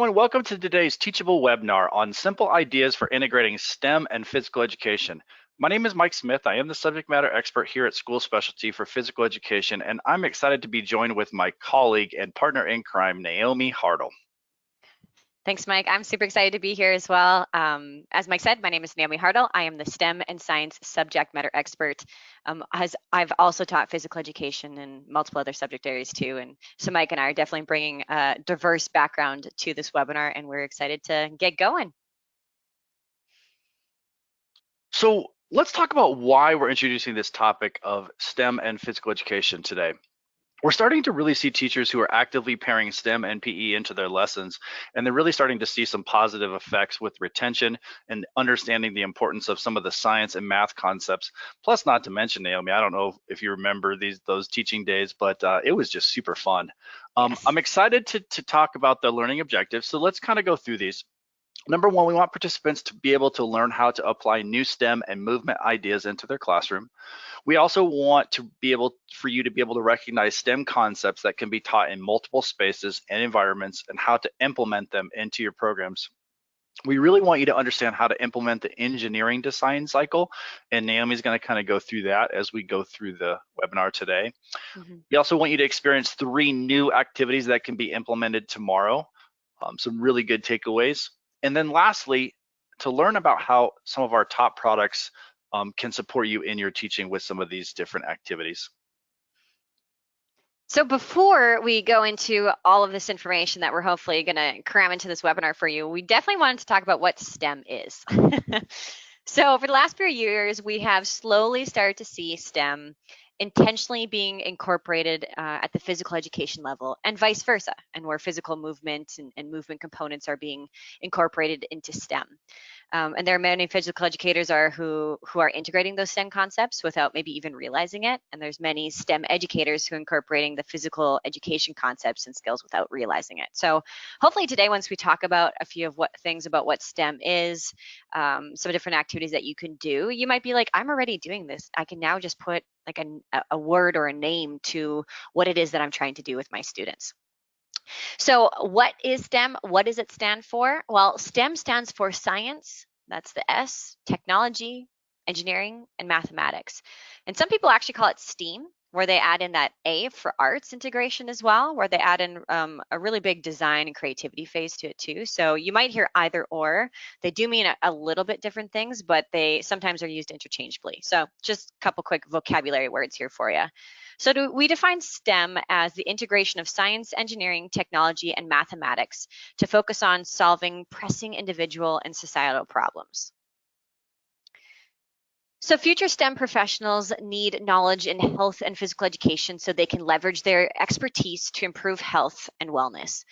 And welcome to today's teachable webinar on simple ideas for integrating STEM and physical education. My name is Mike Smith. I am the subject matter expert here at School Specialty for Physical Education, and I'm excited to be joined with my colleague and partner in crime, Naomi Hartl. Thanks, Mike. I'm super excited to be here as well. As Mike said, my name is Naomi Hartl. I am the STEM and science subject matter expert. I've also taught physical education and multiple other subject areas too. And so Mike and I are definitely bringing a diverse background to this webinar, and we're excited to get going. So let's talk about why we're introducing this topic of STEM and physical education today. We're starting to really see teachers who are actively pairing STEM and PE into their lessons, and they're really starting to see some positive effects with retention and understanding the importance of some of the science and math concepts. Plus, not to mention, Naomi, I don't know if you remember those teaching days, but it was just super fun. Yes. I'm excited to talk about the learning objectives, so let's kind of go through these. Number one, we want participants to be able to learn how to apply new STEM and movement ideas into their classroom. We also want for you to be able to recognize STEM concepts that can be taught in multiple spaces and environments and how to implement them into your programs. We really want you to understand how to implement the engineering design cycle, and Naomi's going to kind of go through that as we go through the webinar today. We also want you to experience 3 new activities that can be implemented tomorrow, some really good takeaways. And then lastly, to learn about how some of our top products can support you in your teaching with some of these different activities. So before we go into all of this information that we're hopefully going to cram into this webinar for you, we definitely wanted to talk about what STEM is. So for the last few years, we have slowly started to see STEM intentionally being incorporated at the physical education level and vice versa, and where physical movement and movement components are being incorporated into STEM. And there are many physical educators who are integrating those STEM concepts without maybe even realizing it. And there's many STEM educators who are incorporating the physical education concepts and skills without realizing it. So hopefully today, once we talk about a few of things about what STEM is, some different activities that you can do, you might be like, I'm already doing this. I can now just put like a word or a name to what it is that I'm trying to do with my students. So what is STEM? What does it stand for? Well, STEM stands for science, that's the S, technology, engineering, and mathematics. And some people actually call it STEAM, where they add in that A for arts integration as well, where they add in a really big design and creativity phase to it too. So you might hear either or. They do mean a little bit different things, but they sometimes are used interchangeably. So just a couple quick vocabulary words here for you. So we define STEM as the integration of science, engineering, technology, and mathematics to focus on solving pressing individual and societal problems. So future STEM professionals need knowledge in health and physical education so they can leverage their expertise to improve health and wellness.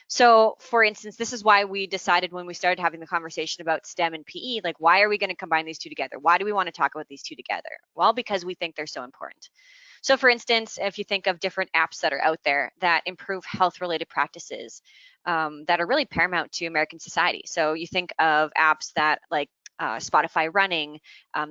So for instance, this is why we decided when we started having the conversation about STEM and PE, like why are we going to combine these two together? Why do we want to talk about these two together? Well, because we think they're so important. So for instance, if you think of different apps that are out there that improve health-related practices that are really paramount to American society. So you think of apps that like Spotify Running.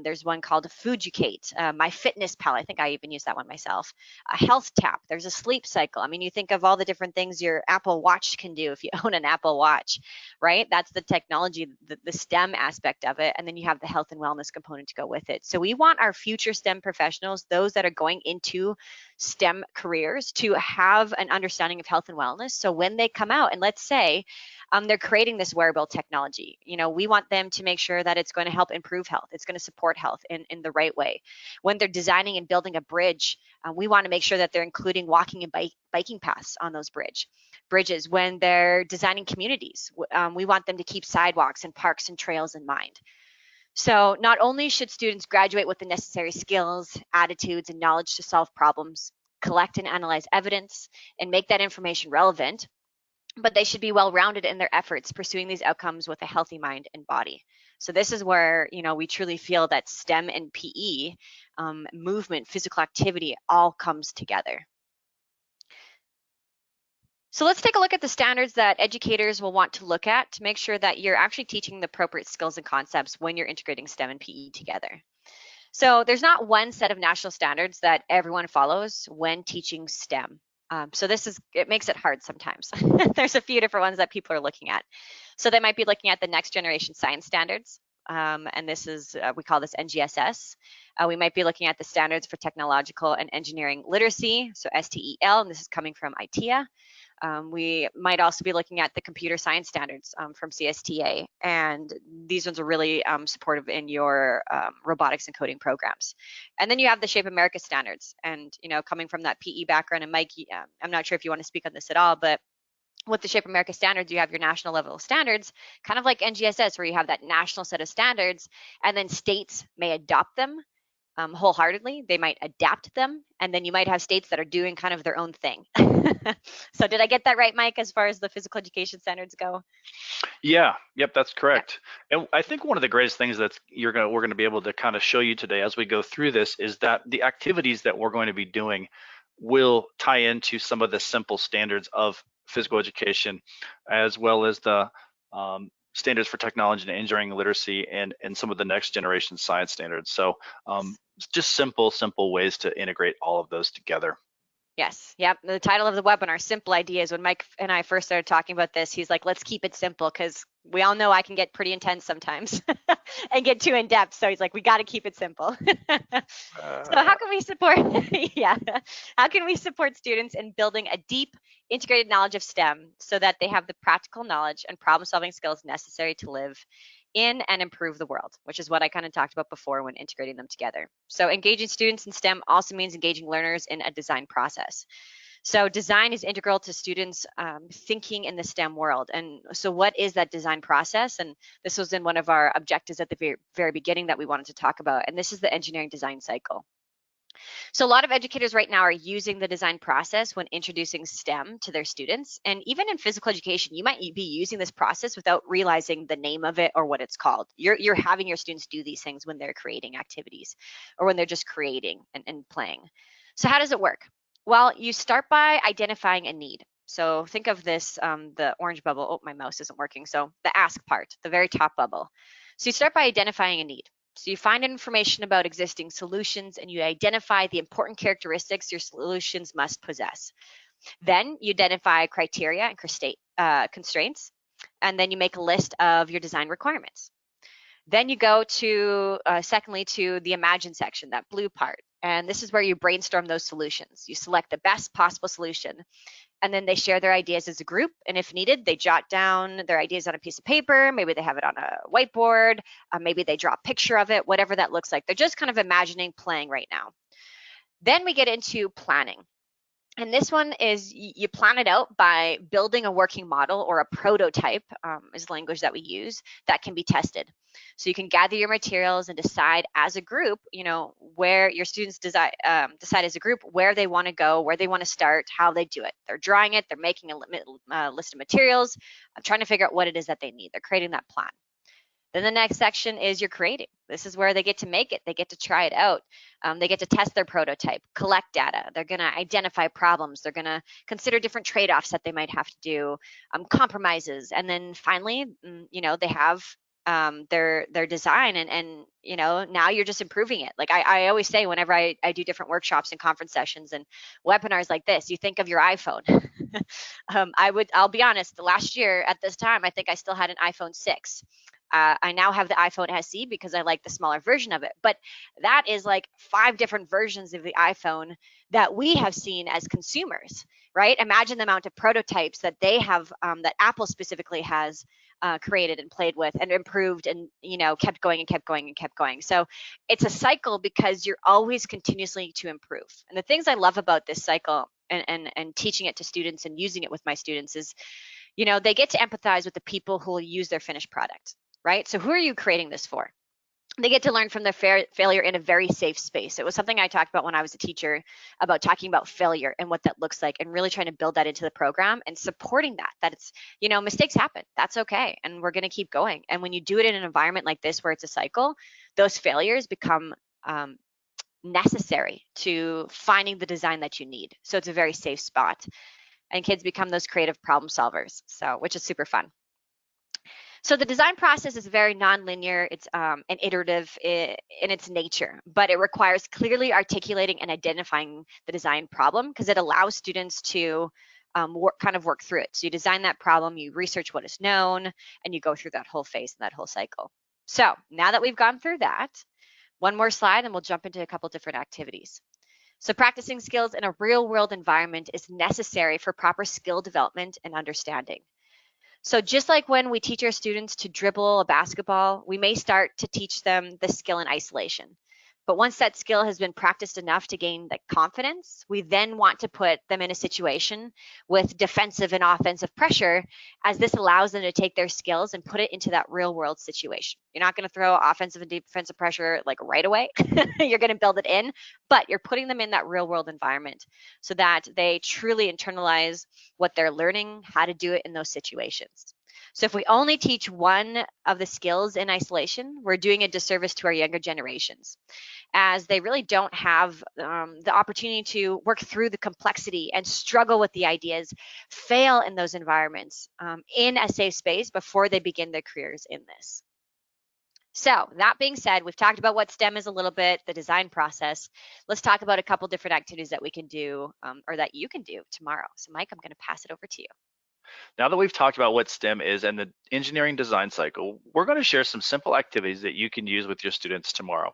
There's one called Fuducate, MyFitnessPal. I think I even use that one myself. A Health Tap. There's a Sleep Cycle. I mean, you think of all the different things your Apple Watch can do if you own an Apple Watch, right? That's the technology, the STEM aspect of it. And then you have the health and wellness component to go with it. So we want our future STEM professionals, those that are going into STEM careers, to have an understanding of health and wellness. So when they come out, and let's say they're creating this wearable technology, we want them to make sure that it's going to help improve health. It's going to support health in the right way. When they're designing and building a bridge, we want to make sure that they're including walking and biking paths on those bridges. When they're designing communities, we want them to keep sidewalks and parks and trails in mind. So not only should students graduate with the necessary skills, attitudes, and knowledge to solve problems, collect and analyze evidence, and make that information relevant, but they should be well-rounded in their efforts pursuing these outcomes with a healthy mind and body. So this is where, we truly feel that STEM and PE, movement, physical activity, all comes together. So let's take a look at the standards that educators will want to look at to make sure that you're actually teaching the appropriate skills and concepts when you're integrating STEM and PE together. So there's not one set of national standards that everyone follows when teaching STEM. So it makes it hard sometimes. There's a few different ones that people are looking at. So they might be looking at the next generation science standards. And this is, we call this NGSS. We might be looking at the standards for technological and engineering literacy, so STEL, and this is coming from ITEA. We might also be looking at the computer science standards from CSTA, and these ones are really supportive in your robotics and coding programs. And then you have the Shape America standards, and coming from that PE background, and Mike, I'm not sure if you want to speak on this at all, but with the Shape America standards, you have your national level standards, kind of like NGSS, where you have that national set of standards, and then states may adopt them wholeheartedly. They might adapt them, and then you might have states that are doing kind of their own thing. So did I get that right, Mike, as far as the physical education standards go? Yeah, yep, that's Yeah. correct. And I think one of the greatest things that we're gonna be able to kind of show you today as we go through this is that the activities that we're going to be doing will tie into some of the simple standards of physical education, as well as the standards for technology and engineering literacy, and some of the next generation science standards. So just simple ways to integrate all of those together. Yes. Yep. The title of the webinar, Simple Ideas. When Mike and I first started talking about this, he's like, let's keep it simple because we all know I can get pretty intense sometimes and get too in depth. So he's like, we got to keep it simple. So how can we support, yeah, how can we support students in building a deep integrated knowledge of STEM so that they have the practical knowledge and problem solving skills necessary to live in and improve the world, which is what I kind of talked about before when integrating them together. So engaging students in STEM also means engaging learners in a design process. So design is integral to students thinking in the STEM world. And so what is that design process? And this was in one of our objectives at the very beginning that we wanted to talk about. And this is the engineering design cycle. So a lot of educators right now are using the design process when introducing STEM to their students. And even in physical education, you might be using this process without realizing the name of it or what it's called. You're having your students do these things when they're creating activities or when they're just creating and playing. So how does it work? Well, you start by identifying a need. So think of this, the orange bubble. Oh, my mouse isn't working. So the ask part, the very top bubble. So you start by identifying a need. So you find information about existing solutions and you identify the important characteristics your solutions must possess. Then you identify criteria and constraints, and then you make a list of your design requirements. Then you go to, secondly, to the imagine section, that blue part. And this is where you brainstorm those solutions. You select the best possible solution and then they share their ideas as a group. And if needed, they jot down their ideas on a piece of paper. Maybe they have it on a whiteboard. Maybe they draw a picture of it, whatever that looks like. They're just kind of imagining playing right now. Then we get into planning. And this one is you plan it out by building a working model or a prototype, is the language that we use, that can be tested. So you can gather your materials and decide as a group, where your students decide as a group where they want to go, where they want to start, how they do it. They're drawing it, they're making a list of materials, trying to figure out what it is that they need. They're creating that plan. Then the next section is your creating. This is where they get to make it. They get to try it out. They get to test their prototype, collect data. They're going to identify problems. They're going to consider different trade-offs that they might have to do, compromises. And then finally, they have their design and now you're just improving it. Like I always say whenever I do different workshops and conference sessions and webinars like this, you think of your iPhone. I'll be honest, last year at this time, I think I still had an iPhone 6. I now have the iPhone SE because I like the smaller version of it. But that is like 5 different versions of the iPhone that we have seen as consumers, right? Imagine the amount of prototypes that they have, that Apple specifically has created and played with and improved and, kept going and kept going and kept going. So it's a cycle because you're always continuously to improve. And the things I love about this cycle and teaching it to students and using it with my students is, they get to empathize with the people who will use their finished product. Right? So who are you creating this for? They get to learn from their failure in a very safe space. It was something I talked about when I was a teacher about talking about failure and what that looks like and really trying to build that into the program and supporting that it's, mistakes happen. That's okay. And we're going to keep going. And when you do it in an environment like this, where it's a cycle, those failures become necessary to finding the design that you need. So it's a very safe spot and kids become those creative problem solvers. So, which is super fun. So the design process is very nonlinear. It's and iterative in its nature, but it requires clearly articulating and identifying the design problem because it allows students to kind of work through it. So you design that problem, you research what is known, and you go through that whole phase and that whole cycle. So now that we've gone through that, one more slide and we'll jump into a couple different activities. So practicing skills in a real world environment is necessary for proper skill development and understanding. So just like when we teach our students to dribble a basketball, we may start to teach them the skill in isolation. But once that skill has been practiced enough to gain the confidence, we then want to put them in a situation with defensive and offensive pressure, as this allows them to take their skills and put it into that real world situation. You're not going to throw offensive and defensive pressure like right away. You're going to build it in, but you're putting them in that real world environment so that they truly internalize what they're learning, how to do it in those situations. So if we only teach one of the skills in isolation, we're doing a disservice to our younger generations, as they really don't have the opportunity to work through the complexity and struggle with the ideas, fail in those environments in a safe space before they begin their careers in this. So that being said, we've talked about what STEM is a little bit, the design process. Let's talk about a couple different activities that we can do or that you can do tomorrow. So Mike, I'm going to pass it over to you. Now that we've talked about what STEM is and the engineering design cycle, we're going to share some simple activities that you can use with your students tomorrow.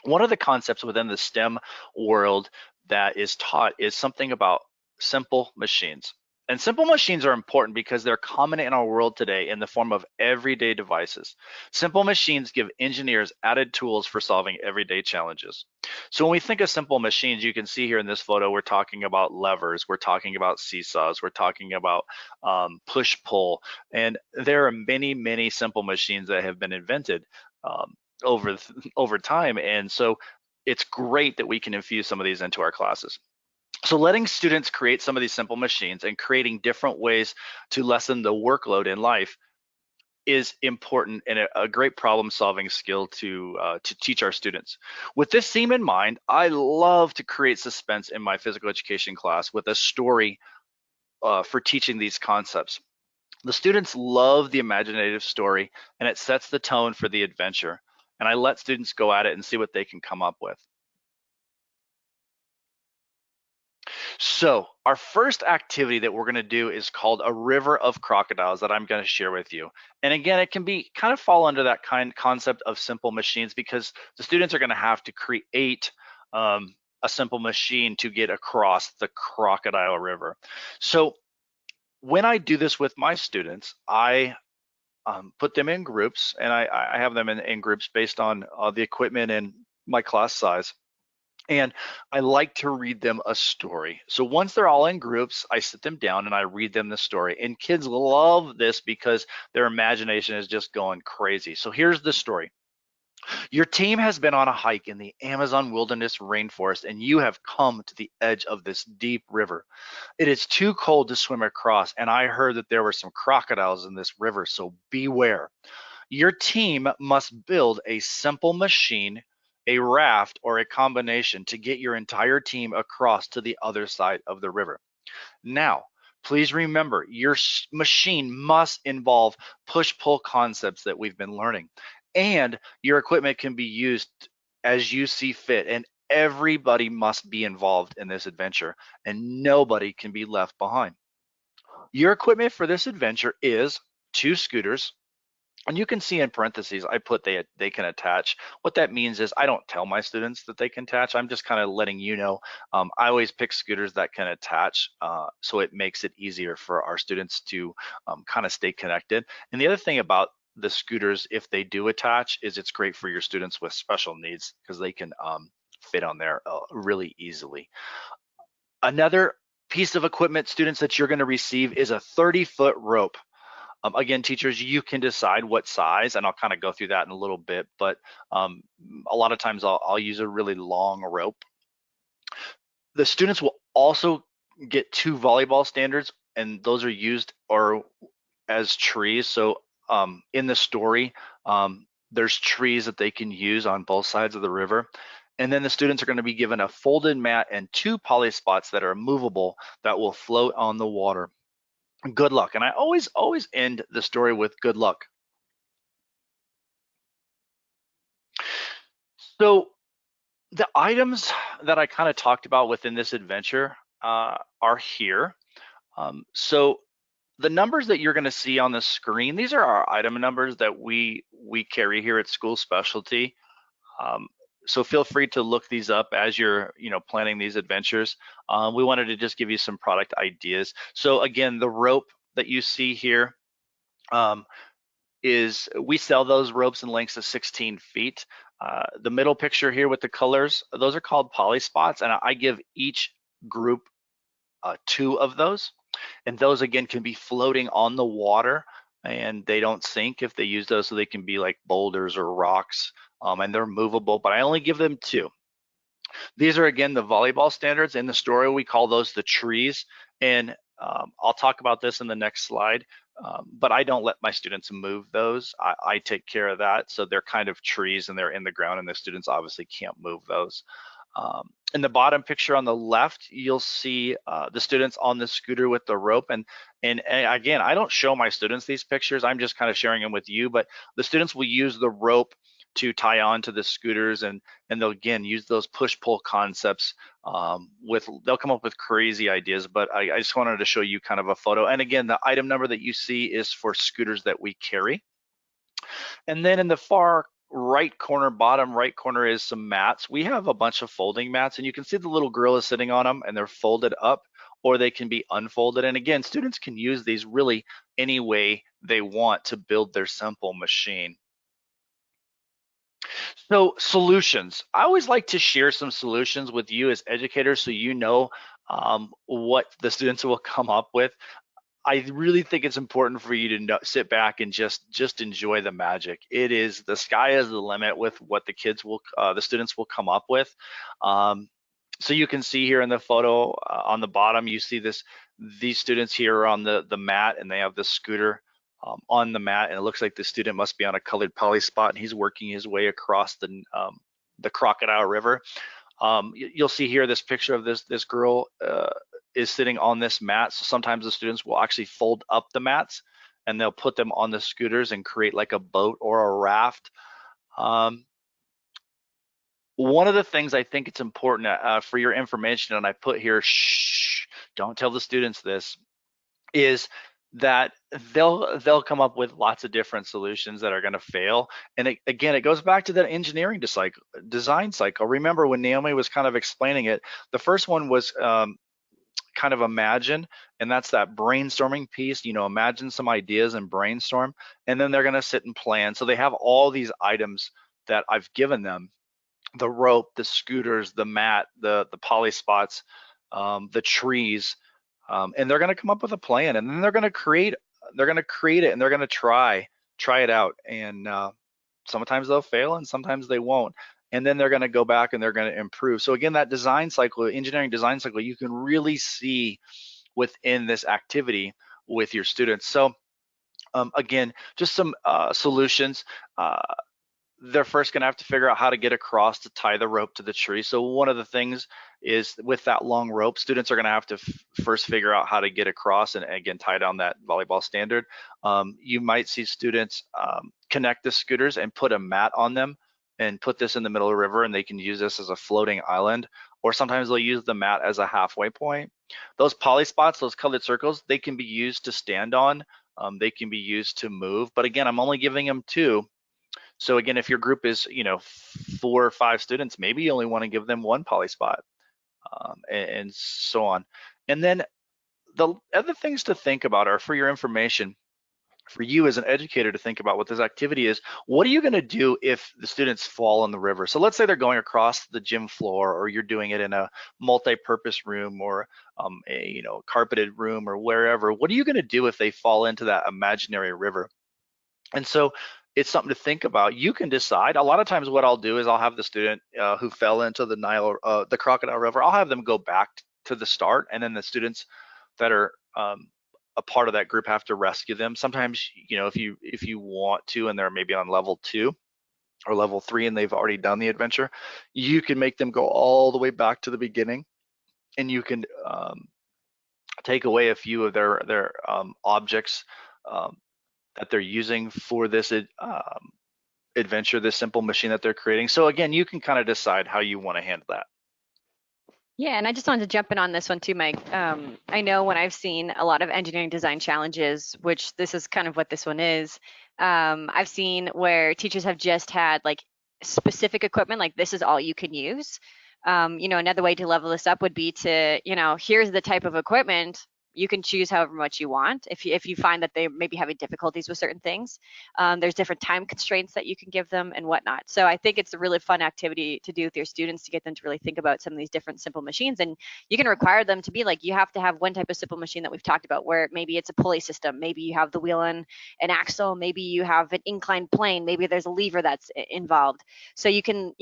One of the concepts within the STEM world that is taught is something about simple machines. And simple machines are important because they're common in our world today in the form of everyday devices. Simple machines give engineers added tools for solving everyday challenges. So when we think of simple machines, you can see here in this photo, we're talking about levers, we're talking about seesaws, we're talking about push-pull, and there are many, many simple machines that have been invented over time, and so it's great that we can infuse some of these into our classes. So letting students create some of these simple machines and creating different ways to lessen the workload in life is important and a great problem-solving skill to teach our students. With this theme in mind, I love to create suspense in my physical education class with a story for teaching these concepts. The students love the imaginative story, and it sets the tone for the adventure. And I let students go at it and see what they can come up with. So our first activity that we're going to do is called a river of crocodiles that I'm going to share with you. And again, it can be kind of fall under that concept of simple machines because the students are going to have to create a simple machine to get across the crocodile river. So when I do this with my students, I put them in groups, and I have them in groups based on the equipment and my class size. And I like to read them a story. So once they're all in groups, I sit them down and I read them the story. And kids love this because their imagination is just going crazy. So here's the story. Your team has been on a hike in the Amazon wilderness rainforest, and you have come to the edge of this deep river. It is too cold to swim across, and I heard that there were some crocodiles in this river, so beware. Your team must build a simple machine, a raft, or a combination to get your entire team across to the other side of the river. Now, please remember, your machine must involve push-pull concepts that we've been learning, and your equipment can be used as you see fit, and everybody must be involved in this adventure, and nobody can be left behind. Your equipment for this adventure is 2 scooters, and you can see in parentheses, I put they can attach. What that means is I don't tell my students that they can attach. I'm just kind of letting you know. I always pick scooters that can attach, so it makes it easier for our students to kind of stay connected. And the other thing about the scooters, if they do attach, is it's great for your students with special needs because they can fit on there really easily. Another piece of equipment, students, that you're going to receive is a 30-foot rope. Again, teachers, you can decide what size, and I'll kind of go through that in a little bit, but a lot of times I'll use a really long rope. The students will also get 2 volleyball standards, and those are used as trees. So in the story, there's trees that they can use on both sides of the river. And then the students are going to be given a folded mat and 2 poly spots that are movable that will float on the water. Good luck. And I always end the story with good luck. So the items that I kind of talked about within this adventure are here. So the numbers that you're going to see on the screen, these are our item numbers that we carry here at School Specialty. Um, so feel free to look these up as you're planning these adventures. We wanted to just give you some product ideas. So again, the rope that you see here um, is we sell those ropes in lengths of 16 feet. The middle picture here with the colors, those are called poly spots, and I give each group 2 of those. And those again can be floating on the water and they don't sink if they use those, so they can be like boulders or rocks, and they're movable, but I only give them 2. These are again the volleyball standards. In the story, we call those the trees. And I'll talk about this in the next slide, but I don't let my students move those. I take care of that. So they're kind of trees and they're in the ground, and the students obviously can't move those. In the bottom picture on the left, you'll see the students on the scooter with the rope. And again, I don't show my students these pictures. I'm just kind of sharing them with you, but the students will use the rope to tie on to the scooters, and they'll again use those push-pull concepts. They'll come up with crazy ideas, but I just wanted to show you kind of a photo. And again, the item number that you see is for scooters that we carry. And then in the far right corner, bottom right corner, is some mats. We have a bunch of folding mats, and you can see the little girl is sitting on them, and they're folded up, or they can be unfolded. And again, students can use these really any way they want to build their simple machine. So solutions. I always like to share some solutions with you as educators so you know what the students will come up with. I really think it's important for you to sit back and just enjoy the magic. It is, the sky is the limit with what the students will come up with. So you can see here in the photo on the bottom, you see these students here are on the mat, and they have the scooter on the mat, and it looks like the student must be on a colored poly spot, and he's working his way across the Crocodile River. You'll see here this picture of this girl is sitting on this mat. So sometimes the students will actually fold up the mats and they'll put them on the scooters and create like a boat or a raft. One of the things I think it's important for your information, and I put here, shh, don't tell the students this, is that they'll come up with lots of different solutions that are going to fail. And again, it goes back to that engineering design cycle. Remember when Naomi was kind of explaining it, the first one was kind of imagine, and that's that brainstorming piece. Imagine some ideas and brainstorm, and then they're going to sit and plan. So they have all these items that I've given them: the rope, the scooters, the mat, the poly spots, the trees, and they're going to come up with a plan, and then they're going to create it, and they're going to try it out. And sometimes they'll fail and sometimes they won't, and then they're going to go back and they're going to improve. So again, that design cycle, engineering design cycle, you can really see within this activity with your students. So again, just some solutions. They're first going to have to figure out how to get across to tie the rope to the tree. So one of the things is, with that long rope, students are going to have to first figure out how to get across and again tie down that volleyball standard. You might see students connect the scooters and put a mat on them and put this in the middle of the river, and they can use this as a floating island, or sometimes they'll use the mat as a halfway point. Those poly spots, those colored circles, they can be used to stand on. They can be used to move, but again, I'm only giving them 2. So again, if your group is 4 or 5 students, maybe you only want to give them 1 poly spot, and so on. And then the other things to think about are, for your information, for you as an educator to think about what this activity is. What are you going to do if the students fall in the river? So let's say they're going across the gym floor, or you're doing it in a multi-purpose room, or a carpeted room, or wherever. What are you going to do if they fall into that imaginary river? And so it's something to think about. You can decide. A lot of times what I'll do is I'll have the student who fell into the Crocodile River, I'll have them go back to the start, and then the students that are a part of that group have to rescue them. Sometimes, if you want to, and they're maybe on level 2 or level 3 and they've already done the adventure, you can make them go all the way back to the beginning, and you can take away a few of their objects that they're using for this adventure, this simple machine that they're creating. So again, you can kind of decide how you want to handle that. Yeah, and I just wanted to jump in on this one too, Mike. I know when I've seen a lot of engineering design challenges, which this is kind of what this one is, I've seen where teachers have just had like specific equipment, like this is all you can use. Another way to level this up would be to, here's the type of equipment. You can choose however much you want. If you find that they maybe having difficulties with certain things, there's different time constraints that you can give them and whatnot. So I think it's a really fun activity to do with your students to get them to really think about some of these different simple machines. And you can require them to be like, you have to have one type of simple machine that we've talked about, where maybe it's a pulley system, maybe you have the wheel and an axle, maybe you have an inclined plane, maybe there's a lever that's involved. So you can,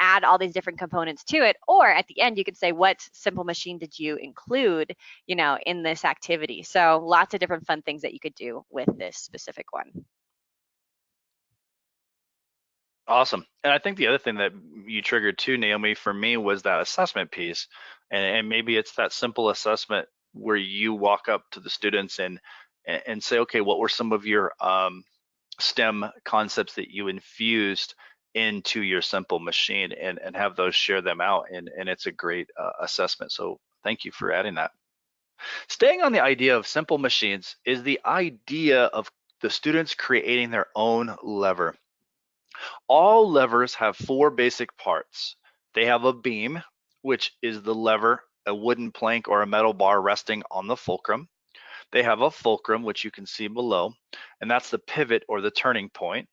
add all these different components to it. Or at the end, you can say, what simple machine did you include, in this activity? So lots of different fun things that you could do with this specific one. Awesome. And I think the other thing that you triggered too, Naomi, for me was that assessment piece. And maybe it's that simple assessment where you walk up to the students and say, okay, what were some of your STEM concepts that you infused into your simple machine, and have those share them out. And it's a great assessment. So thank you for adding that. Staying on the idea of simple machines is the idea of the students creating their own lever. All levers have four basic parts. They have a beam, which is the lever, a wooden plank or a metal bar resting on the fulcrum. They have a fulcrum, which you can see below, and that's the pivot or the turning point.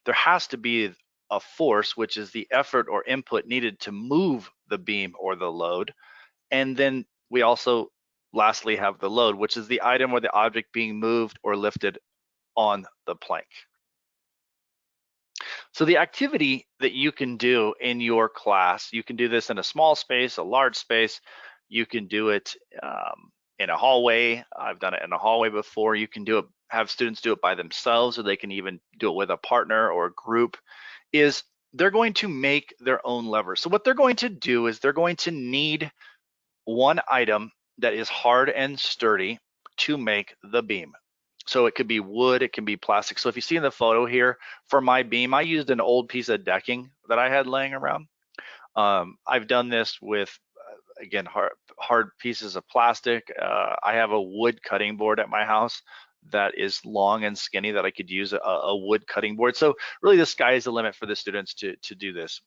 There has to be a force, which is the effort or input needed to move the beam or the load. And then we also lastly have the load, which is the item or the object being moved or lifted on the plank. So the activity that you can do in your class, you can do this in a small space, a large space. You can do it in a hallway. I've done it in a hallway before. You can do it, have students do it by themselves, or they can even do it with a partner or a group. Is they're going to make their own lever. So what they're going to do is they're going to need one item that is hard and sturdy to make the beam. So it could be wood, it can be plastic. So if you see in the photo here, for my beam, I used an old piece of decking that I had laying around. I've done this with, again, hard pieces of plastic. I have a wood cutting board at my house that is long and skinny that I could use a wood cutting board. So really the sky is the limit for the students to do this.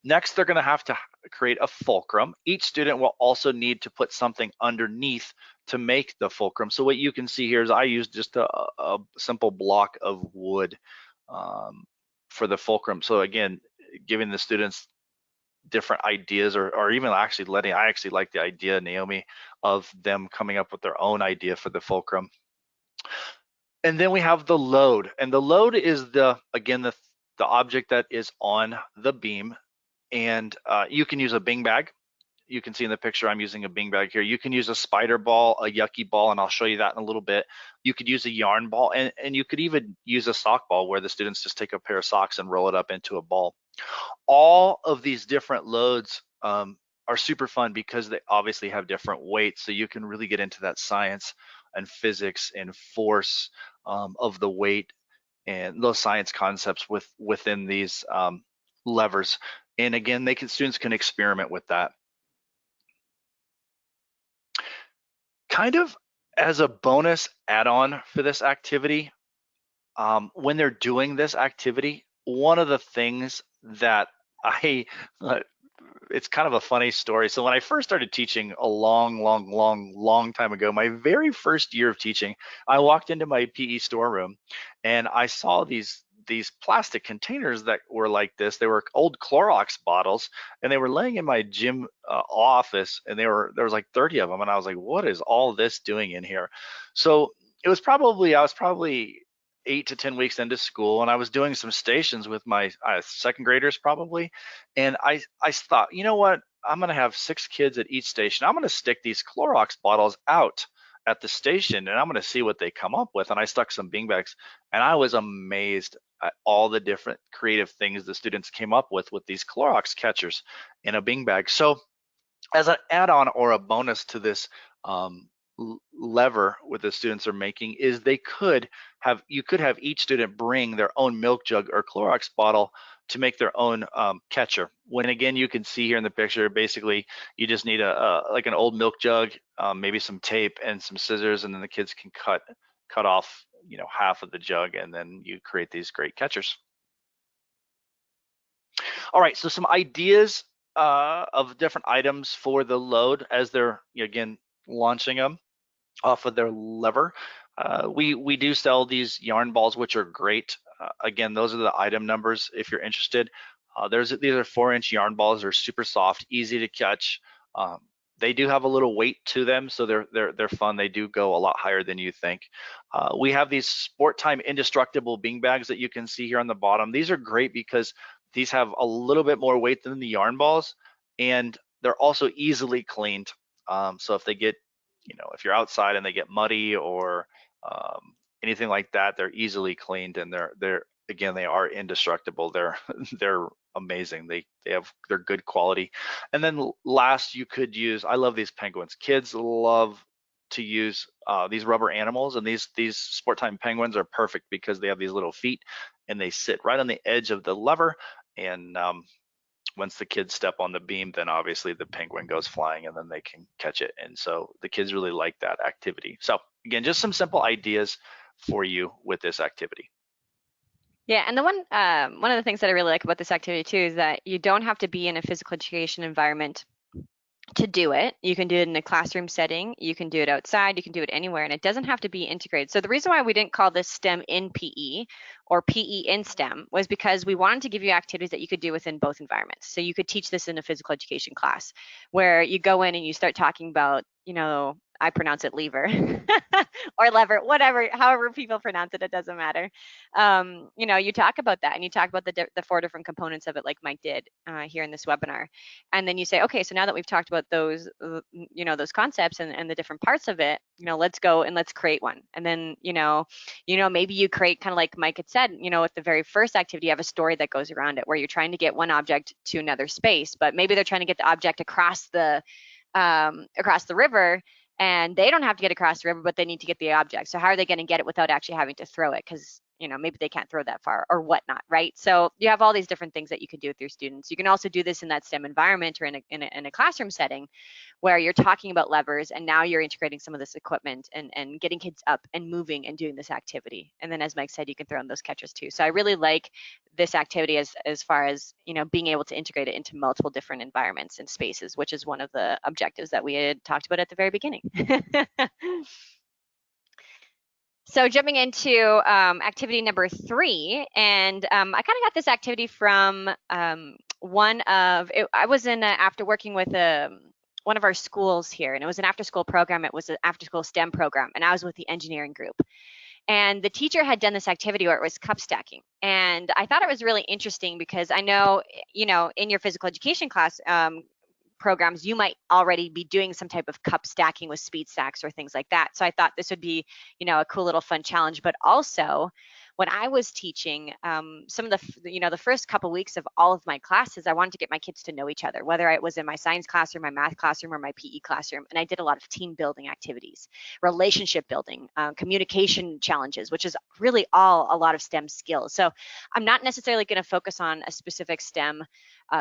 Next, they're going to have to create a fulcrum. Each student will also need to put something underneath to make the fulcrum. So what you can see here is I used just a simple block of wood for the fulcrum. So again, giving the students different ideas, or even actually I actually like the idea, Naomi, of them coming up with their own idea for the fulcrum. And then we have the load, and the load is again the object that is on the beam. And you can use a bing bag. You can see in the picture I'm using a bing bag here. You can use a spider ball, a yucky ball, and I'll show you that in a little bit. You could use a yarn ball, and you could even use a sock ball where the students just take a pair of socks and roll it up into a ball. All of these different loads are super fun because they obviously have different weights, so you can really get into that science and physics and force of the weight and those science concepts within these levers. And again, students can experiment with that. Kind of as a bonus add-on for this activity, when they're doing this activity, one of the things that it's kind of a funny story. So when I first started teaching a long time ago, my very first year of teaching, I walked into my PE storeroom and I saw these plastic containers that were like this. They were old Clorox bottles, and they were laying in my gym office, and there was like 30 of them, and I was like, what is all this doing in here? So I was probably 8 to 10 weeks into school, and I was doing some stations with my second graders probably, and I thought, you know what, I'm going to have 6 kids at each station. I'm going to stick these Clorox bottles out at the station, and I'm going to see what they come up with. And I stuck some bean bags, and I was amazed at all the different creative things the students came up with these Clorox catchers in a bean bag. So as an add-on or a bonus to this lever what the students are making is you could have each student bring their own milk jug or Clorox bottle to make their own catcher. When again, you can see here in the picture, basically you just need like an old milk jug, maybe some tape and some scissors, and then the kids can cut off, half of the jug, and then you create these great catchers. All right, so some ideas of different items for the load as they're, again, launching them off of their lever. We do sell these yarn balls, which are great. Again, those are the item numbers if you're interested. These are 4-inch yarn balls. They're super soft, easy to catch. Um, they do have a little weight to them, so they're fun. They do go a lot higher than you think. We have these Sport Time indestructible bean bags that you can see here on the bottom. These are great because these have a little bit more weight than the yarn balls, and they're also easily cleaned. So if they get, if you're outside and they get muddy or anything like that, they're easily cleaned, and they are indestructible. They're they're amazing. They're good quality. And then last, you could use, I love these penguins. Kids love to use these rubber animals, and these Sport Time penguins are perfect because they have these little feet and they sit right on the edge of the lever, and once the kids step on the beam, then obviously the penguin goes flying and then they can catch it. And so the kids really like that activity. So again, just some simple ideas for you with this activity. Yeah, and the one of the things that I really like about this activity too is that you don't have to be in a physical education environment to do it. You can do it in a classroom setting, you can do it outside, you can do it anywhere, and it doesn't have to be integrated. So the reason why we didn't call this STEM in PE or PE in STEM was because we wanted to give you activities that you could do within both environments. So you could teach this in a physical education class where you go in and you start talking about, I pronounce it lever or lever, whatever, however people pronounce it, it doesn't matter. You talk about that and you talk about the 4 different components of it, like Mike did here in this webinar. And then you say, okay, so now that we've talked about those, those concepts and the different parts of it, let's go and let's create one. And then, maybe you create, kind of like Mike had said, with the very first activity, you have a story that goes around it where you're trying to get one object to another space, but maybe they're trying to get the object across the river, and they don't have to get across the river, but they need to get the object. So how are they going to get it without actually having to throw it? Because maybe they can't throw that far or whatnot, right? So you have all these different things that you can do with your students. You can also do this in that STEM environment or in a classroom setting where you're talking about levers, and now you're integrating some of this equipment and getting kids up and moving and doing this activity. And then, as Mike said, you can throw in those catchers too. So I really like this activity as far as being able to integrate it into multiple different environments and spaces, which is one of the objectives that we had talked about at the very beginning. So jumping into activity number 3, and I kind of got this activity from I was after working with one of our schools here, and it was an after-school program. It was an after-school STEM program, and I was with the engineering group. And the teacher had done this activity where it was cup stacking. And I thought it was really interesting because I know, in your physical education class, programs, you might already be doing some type of cup stacking with speed stacks or things like that. So I thought this would be, a cool little fun challenge. But also, when I was teaching, some of the first couple weeks of all of my classes, I wanted to get my kids to know each other, whether it was in my science classroom, my math classroom, or my PE classroom. And I did a lot of team building activities, relationship building, communication challenges, which is really a lot of STEM skills. So I'm not necessarily going to focus on a specific STEM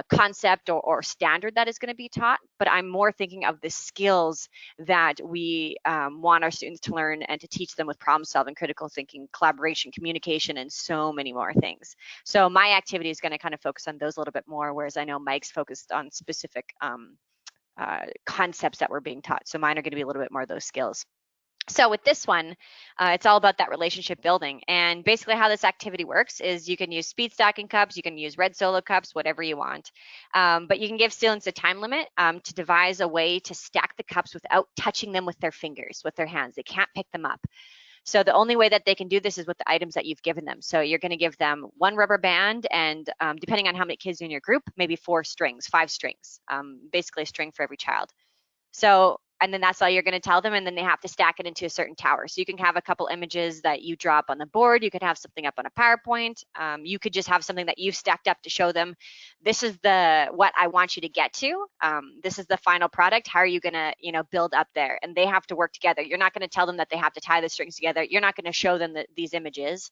concept or standard that is going to be taught, but I'm more thinking of the skills that we want our students to learn and to teach them with problem solving, critical thinking, collaboration, communication, and so many more things. So my activity is going to kind of focus on those a little bit more, whereas I know Mike's focused on specific concepts that were being taught. So mine are going to be a little bit more of those skills. So with this one, it's all about that relationship building. And basically how this activity works is you can use speed stacking cups, you can use red solo cups, whatever you want. But you can give students a time limit to devise a way to stack the cups without touching them with their fingers, with their hands. They can't pick them up. So the only way that they can do this is with the items that you've given them. So you're going to give them one rubber band and depending on how many kids in your group, maybe 4 strings, 5 strings, basically a string for every child. So and then that's all you're going to tell them, and then they have to stack it into a certain tower. So you can have a couple images that you draw up on the board, you could have something up on a PowerPoint, you could just have something that you've stacked up to show them, this is what I want you to get to, this is the final product, how are you going to build up there, and they have to work together. You're not going to tell them that they have to tie the strings together, you're not going to show them these images.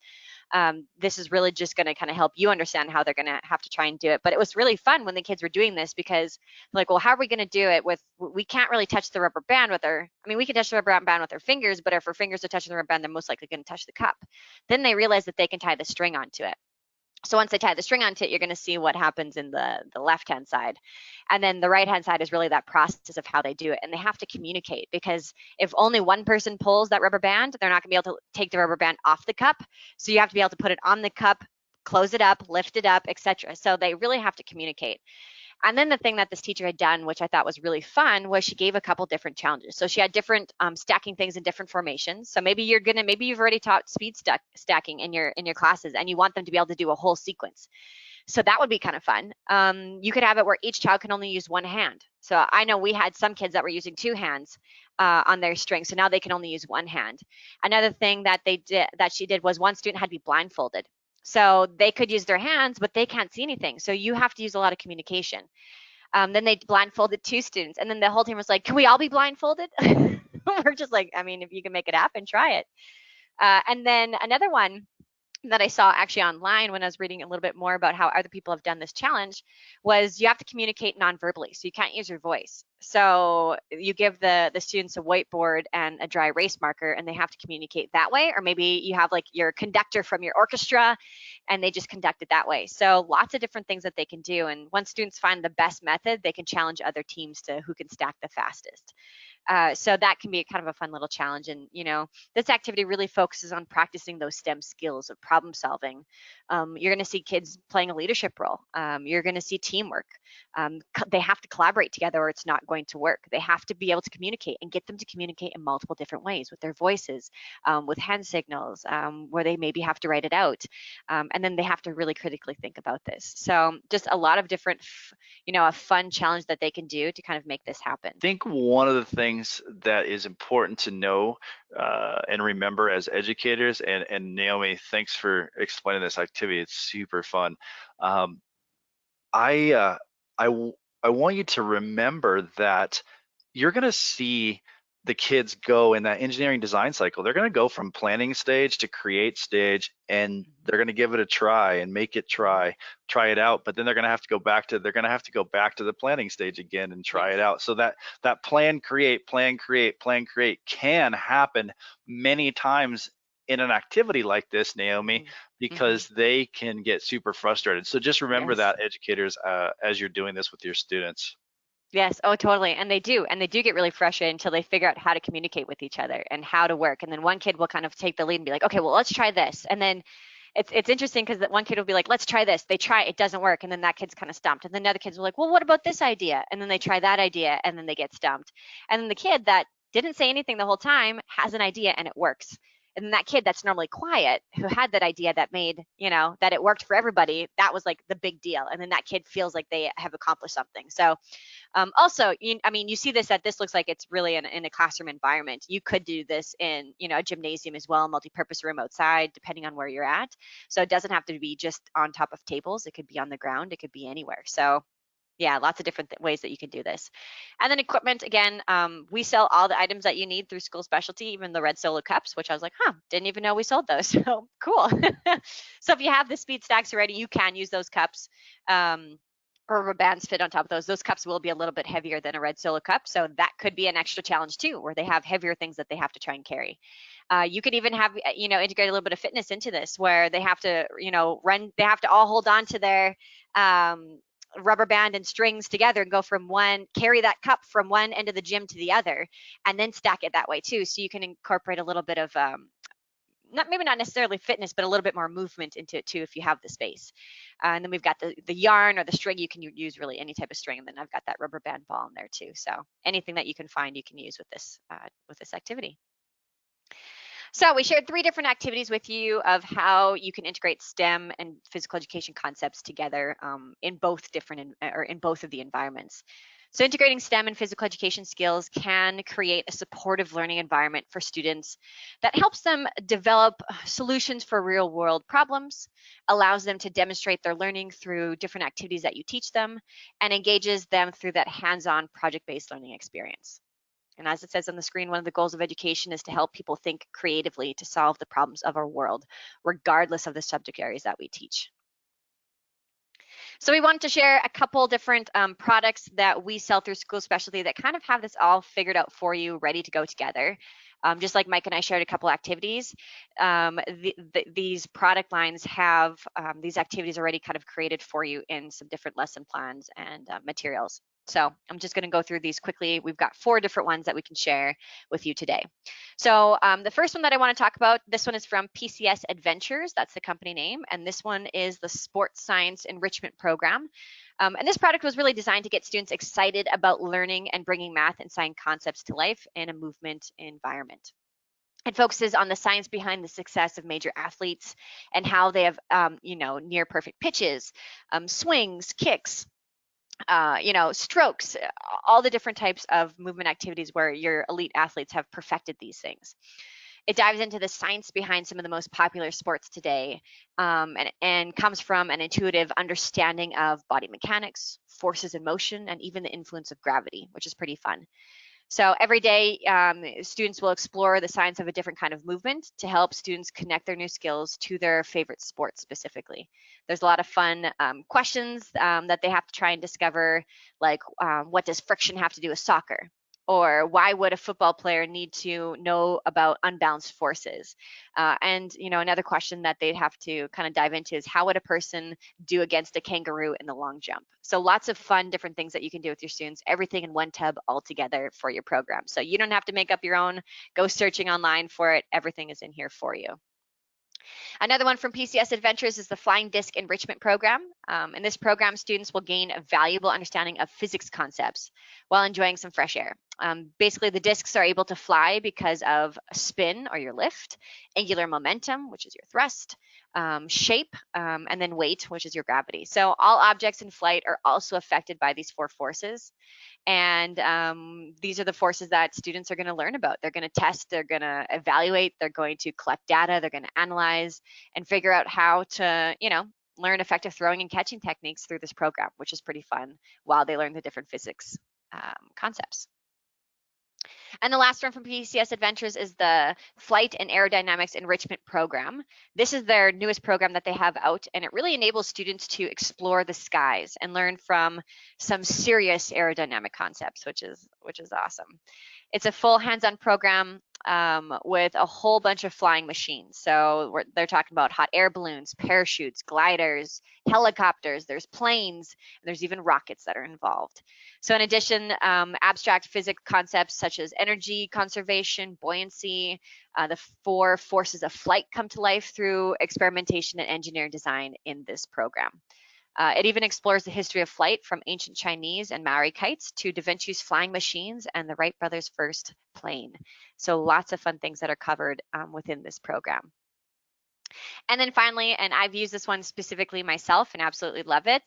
This is really just going to kind of help you understand how they're going to have to try and do it. But it was really fun when the kids were doing this, because like, well, how are we going to do it we can't really touch the rubber band with our, I mean, we can touch the rubber band with our fingers, but if our fingers are touching the rubber band, they're most likely going to touch the cup. Then they realize that they can tie the string onto it. So once they tie the string onto it, you're going to see what happens in the left-hand side. And then the right-hand side is really that process of how they do it. And they have to communicate, because if only one person pulls that rubber band, they're not going to be able to take the rubber band off the cup. So you have to be able to put it on the cup, close it up, lift it up, etc. So they really have to communicate. And then the thing that this teacher had done, which I thought was really fun, was she gave a couple different challenges. So she had different stacking things in different formations. So maybe you've already taught speed stacking in your classes, and you want them to be able to do a whole sequence. So that would be kind of fun. You could have it where each child can only use one hand. So I know we had some kids that were using two hands on their string, so now they can only use one hand. Another thing that she did was one student had to be blindfolded. So they could use their hands, but they can't see anything. So you have to use a lot of communication. Then they blindfolded two students, and then the whole team was like, can we all be blindfolded? We're just like, I mean, if you can make it happen, try it. And then another one that I saw actually online when I was reading a little bit more about how other people have done this challenge was you have to communicate non-verbally. So you can't use your voice. So you give the students a whiteboard and a dry erase marker, and they have to communicate that way. Or maybe you have like your conductor from your orchestra and they just conduct it that way. So lots of different things that they can do. And once students find the best method, they can challenge other teams to who can stack the fastest. So that can be kind of a fun little challenge. And, this activity really focuses on practicing those STEM skills of problem solving. You're going to see kids playing a leadership role. You're going to see teamwork. They have to collaborate together or it's not going to work. They have to be able to communicate and get them to communicate in multiple different ways with their voices, with hand signals, where they maybe have to write it out. And then they have to really critically think about this. So just a lot of different, a fun challenge that they can do to kind of make this happen. I think one of the things that is important to know and remember as educators, and Naomi, thanks for explaining this activity. It's super fun. I, uh, I want you to remember that you're going to see the kids go in that engineering design cycle. They're going to go from planning stage to create stage, and they're going to give it a try and make it try it out. But then they're going to have to go back to the planning stage again and try it out. So that plan, create can happen many times in an activity like this, Naomi, because they can get super frustrated. So just remember that, educators, as you're doing this with your students. Yes. Oh, totally. And they do get really frustrated until they figure out how to communicate with each other and how to work. And then one kid will kind of take the lead and be like, okay, well, let's try this. And then it's interesting because that one kid will be like, let's try this. They try, it doesn't work. And then that kid's kind of stumped. And then the other kids are like, well, what about this idea? And then they try that idea and then they get stumped. And then the kid that didn't say anything the whole time has an idea and it works. And then that kid that's normally quiet, who had that idea that made, that it worked for everybody, that was like the big deal. And then that kid feels like they have accomplished something. So also, you see this looks like it's really in a classroom environment. You could do this in, a gymnasium as well, multi-purpose room outside, depending on where you're at. So it doesn't have to be just on top of tables. It could be on the ground. It could be anywhere. So yeah, lots of different ways that you can do this. And then equipment, again, we sell all the items that you need through School Specialty, even the red solo cups, which I was like, didn't even know we sold those. So cool. So if you have the speed stacks already, you can use those cups. Or rubber bands fit on top of those. Those cups will be a little bit heavier than a red solo cup. So that could be an extra challenge too, where they have heavier things that they have to try and carry. You could even have, integrate a little bit of fitness into this, where they have to, they have to all hold on to their rubber band and strings together and go carry that cup from one end of the gym to the other, and then stack it that way too. So you can incorporate a little bit of, maybe not necessarily fitness, but a little bit more movement into it too if you have the space. And then we've got the yarn or the string. You can use really any type of string. And then I've got that rubber band ball in there too. So anything that you can find, you can use with this activity. So we shared 3 different activities with you of how you can integrate STEM and physical education concepts together in both of the environments. So integrating STEM and physical education skills can create a supportive learning environment for students that helps them develop solutions for real world problems, allows them to demonstrate their learning through different activities that you teach them, and engages them through that hands-on project-based learning experience. And as it says on the screen, one of the goals of education is to help people think creatively to solve the problems of our world, regardless of the subject areas that we teach. So we wanted to share a couple different products that we sell through School Specialty that kind of have this all figured out for you, ready to go together. Just like Mike and I shared a couple activities, these product lines have these activities already kind of created for you in some different lesson plans and materials. So I'm just going to go through these quickly. We've got 4 different ones that we can share with you today. So the first one that I want to talk about, this one is from PCS Adventures. That's the company name. And this one is the Sports Science Enrichment Program. And this product was really designed to get students excited about learning and bringing math and science concepts to life in a movement environment. It focuses on the science behind the success of major athletes and how they have, near perfect pitches, swings, kicks, strokes, all the different types of movement activities where your elite athletes have perfected these things. It dives into the science behind some of the most popular sports today, and comes from an intuitive understanding of body mechanics, forces in motion, and even the influence of gravity, which is pretty fun. So every day, students will explore the science of a different kind of movement to help students connect their new skills to their favorite sport specifically. There's a lot of fun questions that they have to try and discover, like what does friction have to do with soccer? Or why would a football player need to know about unbalanced forces? And another question that they'd have to kind of dive into is how would a person do against a kangaroo in the long jump? So lots of fun different things that you can do with your students, everything in one tub all together for your program. So you don't have to make up your own, go searching online for it. Everything is in here for you. Another one from PCS Adventures is the Flying Disc Enrichment Program. In this program, students will gain a valuable understanding of physics concepts while enjoying some fresh air. Basically, the discs are able to fly because of spin, or your lift, angular momentum, which is your thrust, shape, and then weight, which is your gravity. So all objects in flight are also affected by these 4 forces. And these are the forces that students are going to learn about. They're going to test, they're going to evaluate, they're going to collect data, they're going to analyze and figure out how to, learn effective throwing and catching techniques through this program, which is pretty fun while they learn the different physics concepts. And the last one from PCS Adventures is the Flight and Aerodynamics Enrichment Program. This is their newest program that they have out, and it really enables students to explore the skies and learn from some serious aerodynamic concepts, which is awesome. It's a full hands-on program with a whole bunch of flying machines. So they're talking about hot air balloons, parachutes, gliders, helicopters, there's planes, and there's even rockets that are involved. So in addition, abstract physics concepts such as energy conservation, buoyancy, the 4 forces of flight come to life through experimentation and engineering design in this program. It even explores the history of flight from ancient Chinese and Maori kites to Da Vinci's flying machines and the Wright brothers' first plane. So lots of fun things that are covered within this program. And then finally, and I've used this one specifically myself and absolutely love it.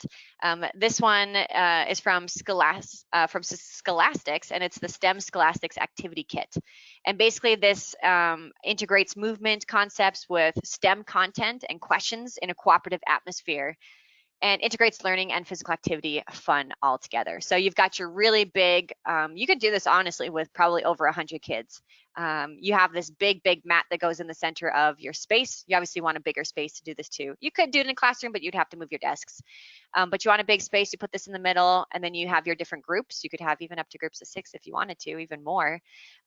This one is from Scholastics, and it's the STEM Scholastics Activity Kit. And basically this integrates movement concepts with STEM content and questions in a cooperative atmosphere, and integrates learning and physical activity fun all together. So you've got your really big, you could do this honestly with probably over 100 kids. You have this big mat that goes in the center of your space. You obviously want a bigger space to do this too. You could do it in a classroom, but you'd have to move your desks. But you want a big space, you put this in the middle, and then you have your different groups. You could have even up to groups of 6 if you wanted to, even more.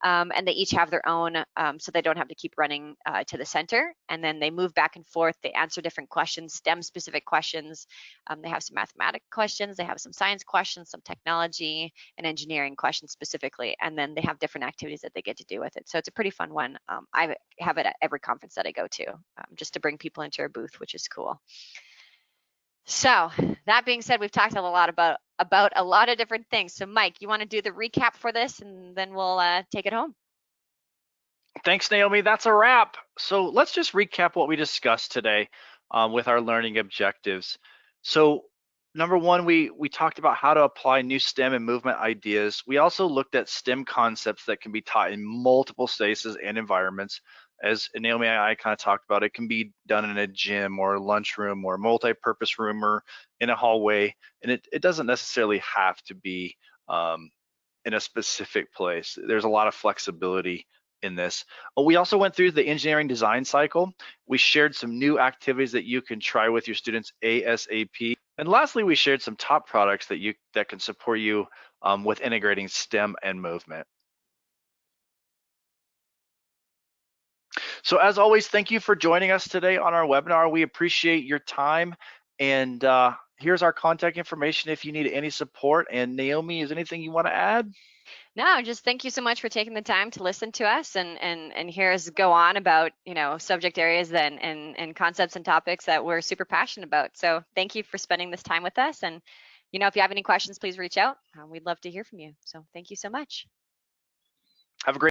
And they each have their own, so they don't have to keep running to the center. And then they move back and forth. They answer different questions, STEM-specific questions. They have some mathematics questions. They have some science questions, some technology and engineering questions specifically. And then they have different activities that they get to do with it. So it's a pretty fun one. I have it at every conference that I go to, just to bring people into our booth, which is cool. So that being said, we've talked a lot about a lot of different things. So Mike, you want to do the recap for this, and then we'll take it home. Thanks, Naomi. That's a wrap. So let's just recap what we discussed today with our learning objectives. So number one, we talked about how to apply new STEM and movement ideas. We also looked at STEM concepts that can be taught in multiple spaces and environments. As Naomi and I kind of talked about, it can be done in a gym or a lunchroom or a multi-purpose room or in a hallway, and it doesn't necessarily have to be in a specific place. There's a lot of flexibility in this. We also went through the engineering design cycle. We shared some new activities that you can try with your students ASAP. And lastly, we shared some top products that can support you with integrating STEM and movement. So as always, thank you for joining us today on our webinar. We appreciate your time. And here's our contact information if you need any support. And Naomi, is anything you want to add? No, just thank you so much for taking the time to listen to us and hear us go on about, subject areas and concepts and topics that we're super passionate about. So thank you for spending this time with us. And, if you have any questions, please reach out. We'd love to hear from you. So thank you so much. Have a great